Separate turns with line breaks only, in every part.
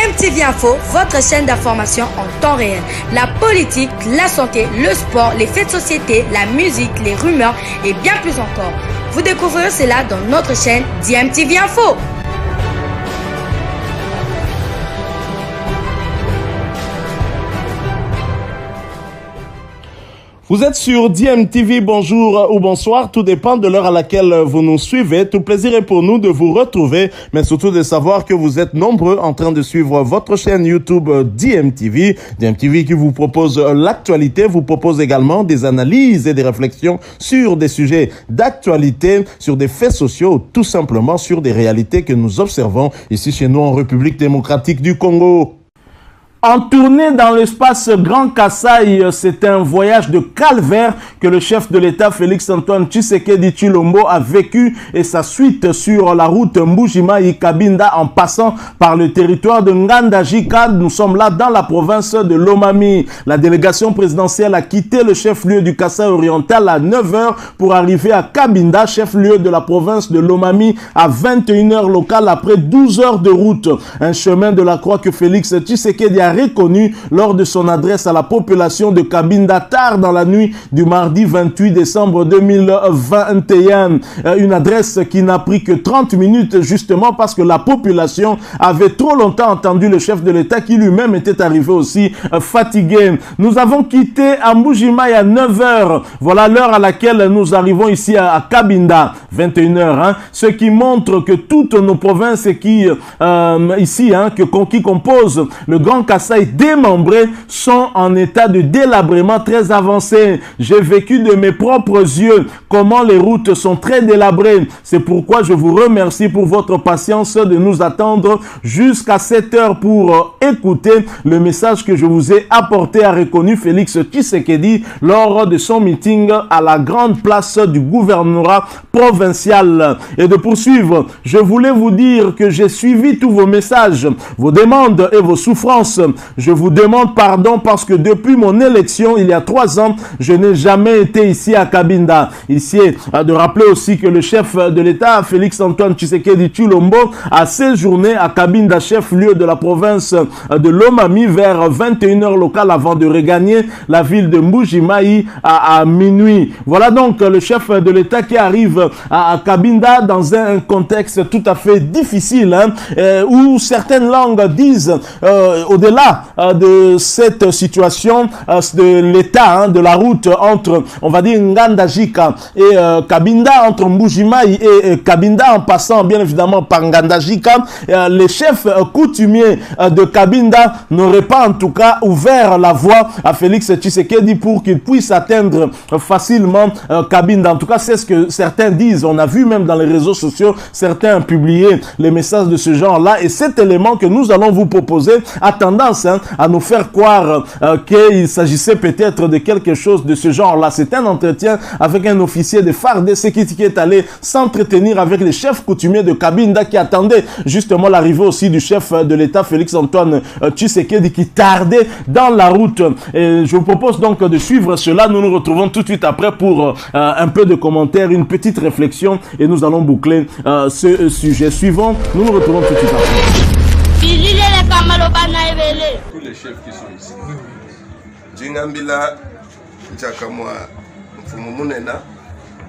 DMTV Info, votre chaîne d'information en temps réel. La politique, la santé, le sport, les faits de société, la musique, les rumeurs et bien plus encore. Vous découvrirez cela dans notre chaîne DMTV Info.
Vous êtes sur DMTV, bonjour ou bonsoir, tout dépend de l'heure à laquelle vous nous suivez. Tout plaisir est pour nous de vous retrouver, mais surtout de savoir que vous êtes nombreux en train de suivre votre chaîne YouTube DMTV. DMTV qui vous propose l'actualité, vous propose également des analyses et des réflexions sur des sujets d'actualité, sur des faits sociaux, tout simplement sur des réalités que nous observons ici chez nous en République démocratique du Congo. En tournée dans l'espace Grand Kasaï, c'est un voyage de calvaire que le chef de l'État Félix-Antoine Tshisekedi Tshilombo a vécu et sa suite sur la route Mbujimayi-Kabinda en passant par le territoire de Ngandajika. Nous sommes là dans la province de Lomami. La délégation présidentielle a quitté le chef-lieu du Kasaï oriental à 9h pour arriver à Kabinda, chef-lieu de la province de Lomami à 21h locale après 12 heures de route. Un chemin de la croix que Félix Tshisekedi a reconnu lors de son adresse à la population de Kabinda tard dans la nuit du mardi 28 décembre 2021. Une adresse qui n'a pris que 30 minutes justement parce que la population avait trop longtemps entendu le chef de l'État qui lui-même était arrivé aussi fatigué. Nous avons quitté Mbujimayi à 9h. Voilà l'heure à laquelle nous arrivons ici à Kabinda, 21h. Ce qui montre que toutes nos provinces qui composent le Grand Kasaï démembrés sont en état de délabrement très avancé. J'ai vécu de mes propres yeux comment les routes sont très délabrées. C'est pourquoi je vous remercie pour votre patience de nous attendre jusqu'à 7 heures pour écouter le message que je vous ai apporté, a reconnu Félix Tshisekedi lors de son meeting à la grande place du gouvernorat provincial. Et de poursuivre, je voulais vous dire que j'ai suivi tous vos messages, vos demandes et vos souffrances. Je vous demande pardon parce que depuis mon élection, il y a 3 ans, je n'ai jamais été ici à Kabinda. Ici, de rappeler aussi que le chef de l'État, Félix-Antoine Tshisekedi Tshilombo, a séjourné à Kabinda, chef-lieu de la province de Lomami, vers 21h locale avant de regagner la ville de Mbujimayi à minuit. Voilà donc le chef de l'État qui arrive à Kabinda dans un contexte tout à fait difficile, où certaines langues disent, au-delà de cette situation de l'État, de la route entre, on va dire, Ngandajika et Kabinda, entre Mbujimayi et Kabinda, en passant bien évidemment par Ngandajika, les chefs coutumiers de Kabinda n'auraient pas en tout cas ouvert la voie à Félix Tshisekedi pour qu'il puisse atteindre facilement Kabinda. En tout cas, c'est ce que certains disent. On a vu même dans les réseaux sociaux, certains publier les messages de ce genre-là, et cet élément que nous allons vous proposer a tendance à nous faire croire qu'il s'agissait peut-être de quelque chose de ce genre-là. C'est un entretien avec un officier de FARDC qui est allé s'entretenir avec les chefs coutumiers de Kabinda qui attendaient justement l'arrivée aussi du chef de l'État Félix-Antoine Tshisekedi qui tardait dans la route. Et je vous propose donc de suivre cela. Nous nous retrouvons tout de suite après pour un peu de commentaires, une petite réflexion et nous allons boucler ce sujet suivant. Nous nous retrouvons tout de suite après.
Tous les chefs qui sont ici. Djingambila Njakamwa Mfumumunena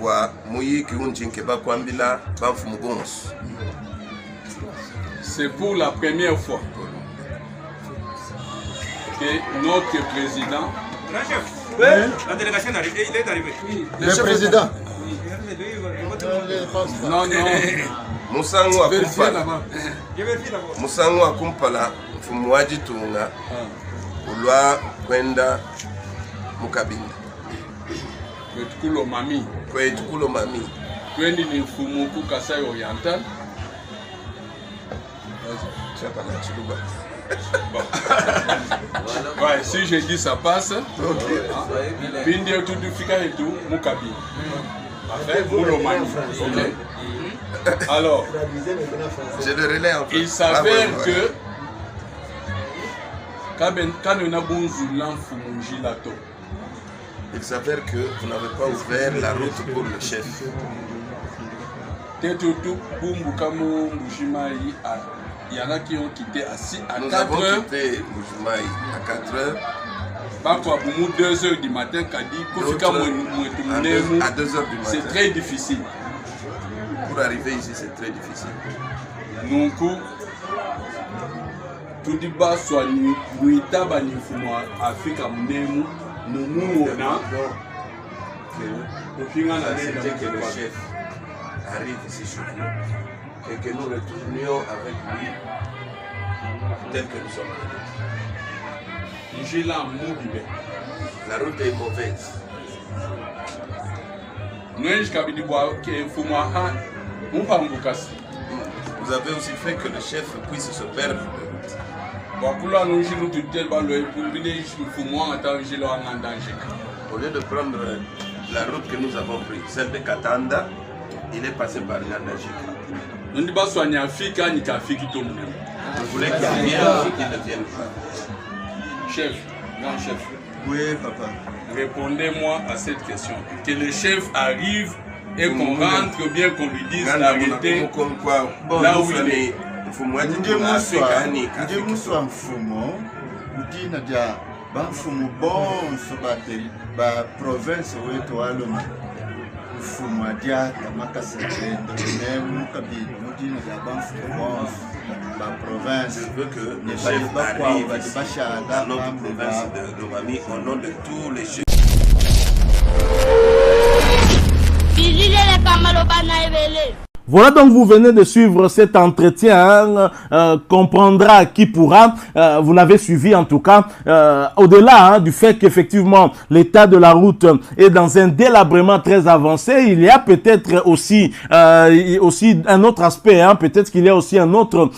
wa Muyiki Unjinkeba Kwambila Bamfumugons. C'est pour la première fois que notre président.
Oui, la délégation est arrivée, il est arrivé. Oui.
Le président.
Non.
Musangu Akumpala. Musangu Akumpala Mfumuwaji Tunga Ulwa kwenda Mukabinda. Kwetukulo mami.
Twendi ni Mfumuku Kasai Oriental. Bon. Ouais, si je dis ça passe. Bindi tout du fika et tout Mukabi. Après Mulomani. OK. Alors, il s'avère que
il s'avère que vous n'avez pas ouvert la route pour le chef.
Il y en a qui ont quitté à 4
Nous
heures.
avons quitté Mbujimaï à 4 heures.
Parfois, pour nous, 2 heures du matin, à
2 heures du matin.
C'est très difficile.
Pour arriver ici, c'est très difficile.
Donc, tout dit bas soit nous établis Afrique à Mnemu, nous
C'était que le chef arrive ici chez nous et que nous retournions avec lui tel que nous sommes venus. La route est mauvaise. Vous avez aussi fait que le chef puisse se perdre de route. Au lieu de prendre la route que nous avons prise, celle de Katanda, il est passé par Ngandajika.
Vous
voulez qu'il vienne ou qu'il ne vienne pas?
Chef, grand chef.
Oui, papa.
Répondez-moi à cette question. Que le chef arrive et qu'on rentre bien, qu'on lui dise la vérité. Là où il est.
Banfumu bonso ba province wetu waluma mfumu adiaka makasebendo ne mukabili mudina ya banfumu bonso ba province.
Je veux que le chef arrive ici dans notre province de Lomami au nom de tous les chefs.
Voilà, donc vous venez de suivre cet entretien, comprendra qui pourra, vous l'avez suivi en tout cas, au-delà du fait qu'effectivement l'état de la route est dans un délabrement très avancé, il y a peut-être aussi un autre aspect, peut-être qu'il y a aussi un autre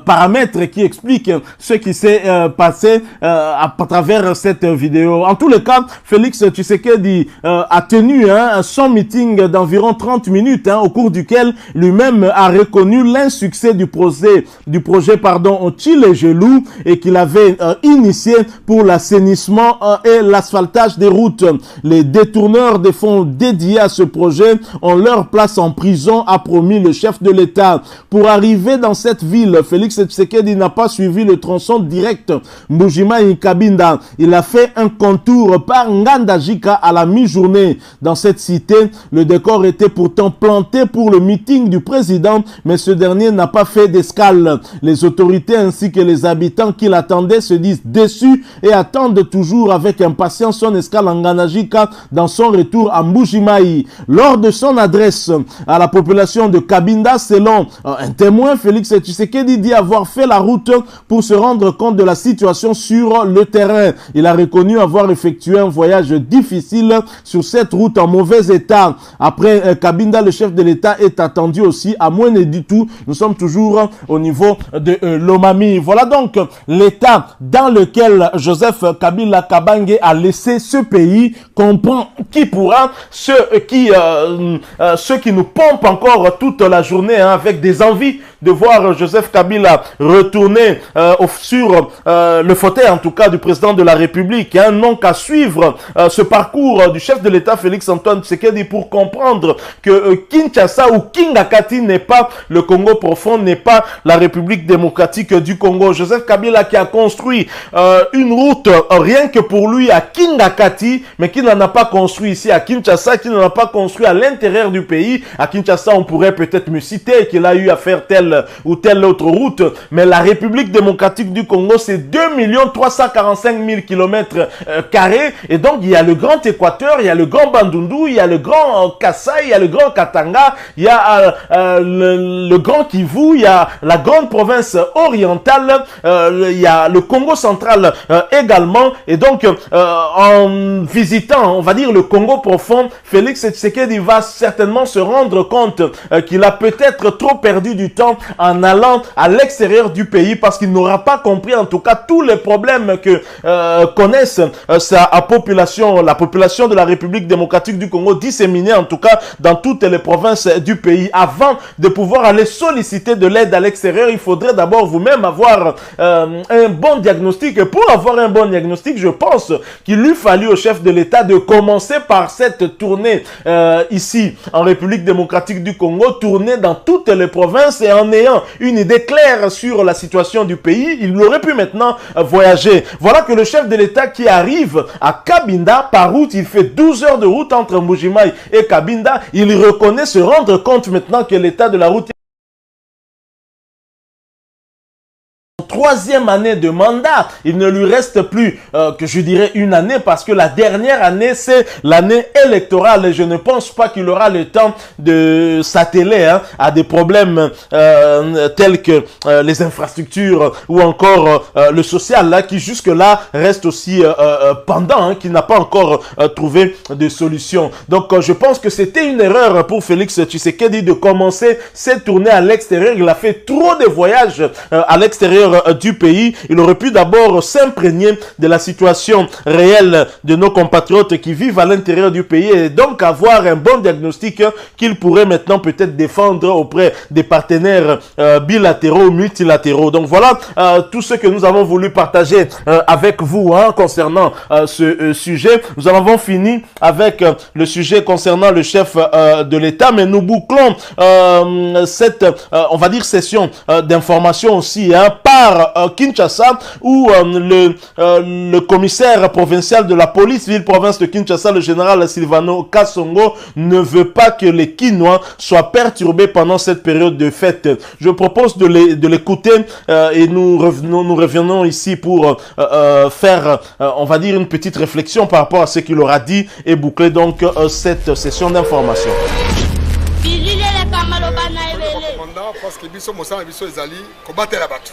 paramètre qui explique ce qui s'est passé à travers cette vidéo. En tous les cas, Félix Tshisekedi a tenu son meeting d'environ 30 minutes au cours duquel lui-même a reconnu l'insuccès du projet au Tchile-Gelou et qu'il avait initié pour l'assainissement et l'asphaltage des routes. Les détourneurs des fonds dédiés à ce projet ont leur place en prison, a promis le chef de l'État. Pour arriver dans cette ville, Félix Tshisekedi n'a pas suivi le tronçon direct Mbujimayi-Kabinda. Il a fait un contour par Ngandajika à la mi-journée. Dans cette cité, le décor était pourtant planté pour le meeting du président, mais ce dernier n'a pas fait d'escale. Les autorités ainsi que les habitants qui l'attendaient se disent déçus et attendent toujours avec impatience son escale en Ngandajika dans son retour à Mbujimayi. Lors de son adresse à la population de Kabinda, selon un témoin, Félix Tshisekedi dit avoir fait la route pour se rendre compte de la situation sur le terrain. Il a reconnu avoir effectué un voyage difficile sur cette route en mauvais état. Après Kabinda, le chef de l'État est attendu aussi à Mouene du tout. Nous sommes toujours au niveau de Lomami. Voilà donc l'état dans lequel Joseph Kabila Kabange a laissé ce pays. Comprend qui pourra, ceux qui nous pompent encore toute la journée avec des envies de voir Joseph Kabila retourner sur le fauteuil en tout cas du président de la République. Non qu'à suivre ce parcours du chef de l'État Félix Antoine Tshisekedi pour comprendre que Kinshasa ou Kingakati n'est pas le Congo profond, n'est pas la République démocratique du Congo. Joseph Kabila qui a construit une route rien que pour lui à Kingakati, mais qui n'en a pas construit ici à Kinshasa, qui n'en a pas construit à l'intérieur du pays. À Kinshasa, on pourrait peut-être me citer qu'il a eu à faire telle ou telle autre route, mais la République démocratique du Congo, c'est 2 345 000 km², et donc il y a le Grand Équateur, il y a le Grand Bandundu, il y a le Grand Kasaï, il y a le Grand Katanga, il y a le Grand Kivu, il y a la grande province orientale, il y a le Congo central également, et donc en visitant, on va dire, le Congo profond, Félix Tshisekedi va certainement se rendre compte qu'il a peut-être trop perdu du temps en allant à l'extérieur du pays parce qu'il n'aura pas compris en tout cas tous les problèmes que connaissent sa population, la population de la République démocratique du Congo disséminée en tout cas dans toutes les provinces du pays. avant de pouvoir aller solliciter de l'aide à l'extérieur, il faudrait d'abord vous-même avoir un bon diagnostic. Et pour avoir un bon diagnostic, je pense qu'il lui fallut au chef de l'État de commencer par cette tournée ici en République démocratique du Congo, tourner dans toutes les provinces et en ayant une idée claire sur la situation du pays, il aurait pu maintenant voyager. Voilà que le chef de l'État qui arrive à Cabinda par route, il fait 12 heures de route entre Mbujimayi et Cabinda, il reconnaît se rendre compte maintenant que l'état de la route troisième année de mandat. Il ne lui reste plus que je dirais une année parce que la dernière année, c'est l'année électorale et je ne pense pas qu'il aura le temps de s'atteler à des problèmes tels que les infrastructures ou encore le social là, qui jusque-là reste aussi pendant, qui n'a pas encore trouvé de solution. Donc je pense que c'était une erreur pour Félix Tshisekedi de commencer cette tournée à l'extérieur. Il a fait trop de voyages à l'extérieur du pays. Il aurait pu d'abord s'imprégner de la situation réelle de nos compatriotes qui vivent à l'intérieur du pays et donc avoir un bon diagnostic qu'il pourrait maintenant peut-être défendre auprès des partenaires bilatéraux ou multilatéraux. Donc voilà tout ce que nous avons voulu partager avec vous concernant ce sujet. Nous en avons fini avec le sujet concernant le chef de l'État, mais nous bouclons cette, on va dire, session d'information aussi par Kinshasa, où le commissaire provincial de la police ville-province de Kinshasa, le général Silvano Kasongo, ne veut pas que les Kinois soient perturbés pendant cette période de fête. Je propose de l'écouter et nous revenons ici pour faire, on va dire, une petite réflexion par rapport à ce qu'il aura dit et boucler donc cette session d'information.
Parce que biso mosala biso ezali kobatela bato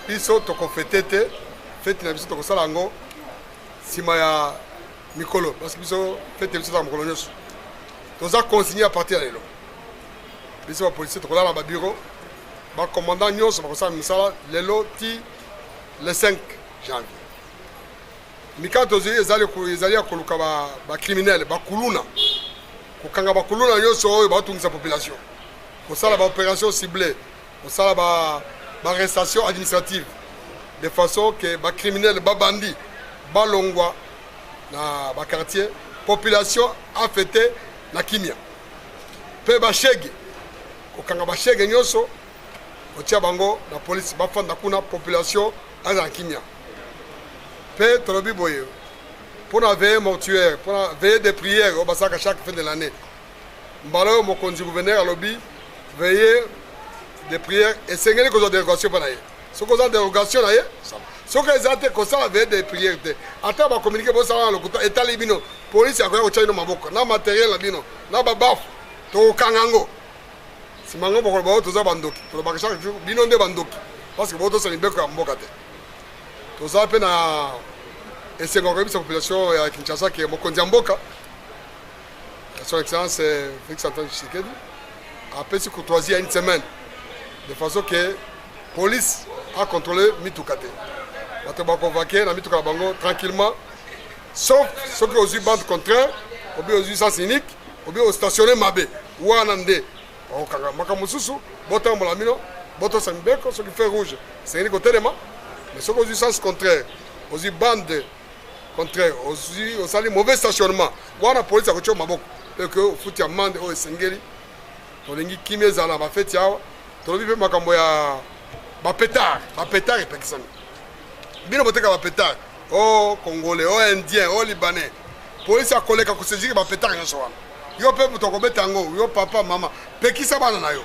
biso tokofete te fete na biso tokosala yango nsima ya mikolo parce que biso fete biso za mokolo nyonso toza consigné à partir ya lelo biso bapolisier tokolala na babiro bacommandant nyonso bakosala misala lelo ti le 5 janvier mikalo tozwi ezali ya koluka bacriminele bakuluna kokanga bakuluna nyonso oyo baotungisa population kosala ba opération ciblée kosala ba arrestation administrative de façon que ba criminel ba bandi balongwa na ba quartier population affectée na kimia pe ba shege kokanga ba shege nyonso otia bango na police ba fanda kuna population aza kimia pe tolobi boye pour la veille mortuaire pour la veille de prière au basaka chaque fin de l'année mbalo mo konzi gouverneur à lobby veiller des prières et c'est une cause de dérogation pour naïe. Ce cause de dérogation naïe, ce que les athées comme ça veiller des prières. Attends, on va communiquer pour ça le côté état libino. Police a quoi au Tchad no maboko, na matériel libino, na babaf, to kangango. Si mango pour le bateau tous les bandoki, pour le bagage chaque jour bino de bandoki, parce que bateau c'est une belle comme mbokate. Tout ça peine à et c'est encore une population à Kinshasa qui est mokondi mboka. Son excellence Félix Antoine Tshisekedi. Après ce courtoisie à une semaine, de façon que la police a contrôlé Mitukate. On va convoquer la Mitukate tranquillement, sauf ceux qui ont eu bande contraire, ou bien ont eu sens unique, ou bien ont stationné Mabé, ou Anandé. Makamususu, Botan Molamino, Botan Sambeko, ceux qui font rouge, c'est un côté de moi, mais ceux qui ont eu sens contraire, ont eu bande contraire, ont eu mauvais stationnement, ou la police a retiré Maboko, et que vous foutez amende au Sengeli. Tolingi kimeza na bafeti awa tolobi pe makambo ya bapetard epekisami bino boteka bapetard o congolais o indien o libanais police akoleka kusejiki bapetard nyonso wana yo pe moto akobeta yango yo papa mama pekisa bana na yo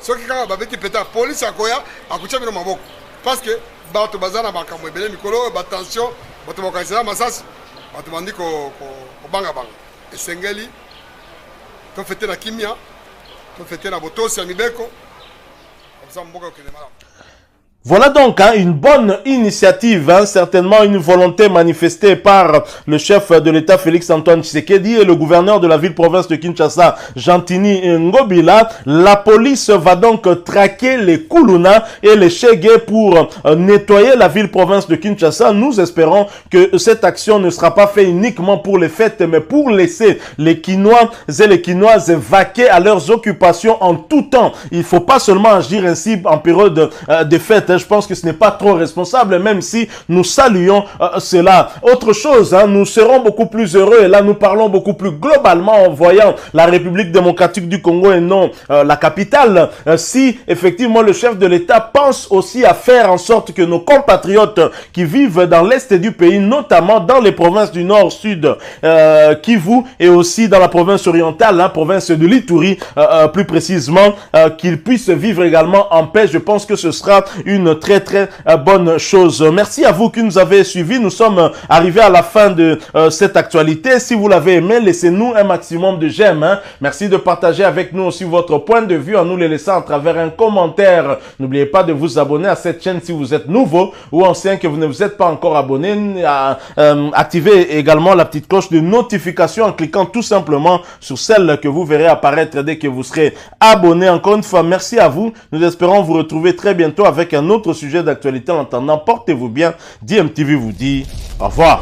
soki kaka babeti petard police akoya akutia bino maboko parce que bato baza na makambo ebele mikolo oyo batension bato bakanisela masasi bato bandi kobangabanga esengeli tofete na kimia fêter la botosi ya mibeko comme ça mboka okende malamu.
Voilà donc une bonne initiative, certainement une volonté manifestée par le chef de l'État Félix-Antoine Tshisekedi et le gouverneur de la ville-province de Kinshasa, Jantini Ngobila. La police va donc traquer les Kuluna et les Chege pour nettoyer la ville-province de Kinshasa. Nous espérons que cette action ne sera pas faite uniquement pour les fêtes, mais pour laisser les Kinois et les Kinoises vaquer à leurs occupations en tout temps. Il ne faut pas seulement agir ainsi en période de fête. Je pense que ce n'est pas trop responsable, même si nous saluons cela. Autre chose, nous serons beaucoup plus heureux, et là nous parlons beaucoup plus globalement en voyant la République démocratique du Congo et non la capitale, si effectivement le chef de l'État pense aussi à faire en sorte que nos compatriotes qui vivent dans l'est du pays, notamment dans les provinces du nord, sud, Kivu, et aussi dans la province orientale, province de l'Ituri, plus précisément, qu'ils puissent vivre également en paix. Je pense que ce sera une très bonne chose. Merci à vous qui nous avez suivis. Nous sommes arrivés à la fin de cette actualité. Si vous l'avez aimé, laissez-nous un maximum de j'aime. Merci de partager avec nous aussi votre point de vue en nous les laissant à travers un commentaire. N'oubliez pas de vous abonner à cette chaîne si vous êtes nouveau ou ancien que vous ne vous êtes pas encore abonné. Activez également la petite cloche de notification en cliquant tout simplement sur celle que vous verrez apparaître dès que vous serez abonné. Encore une fois, merci à vous. Nous espérons vous retrouver très bientôt avec un autre sujet d'actualité. En attendant, portez-vous bien. DMTV vous dit au revoir.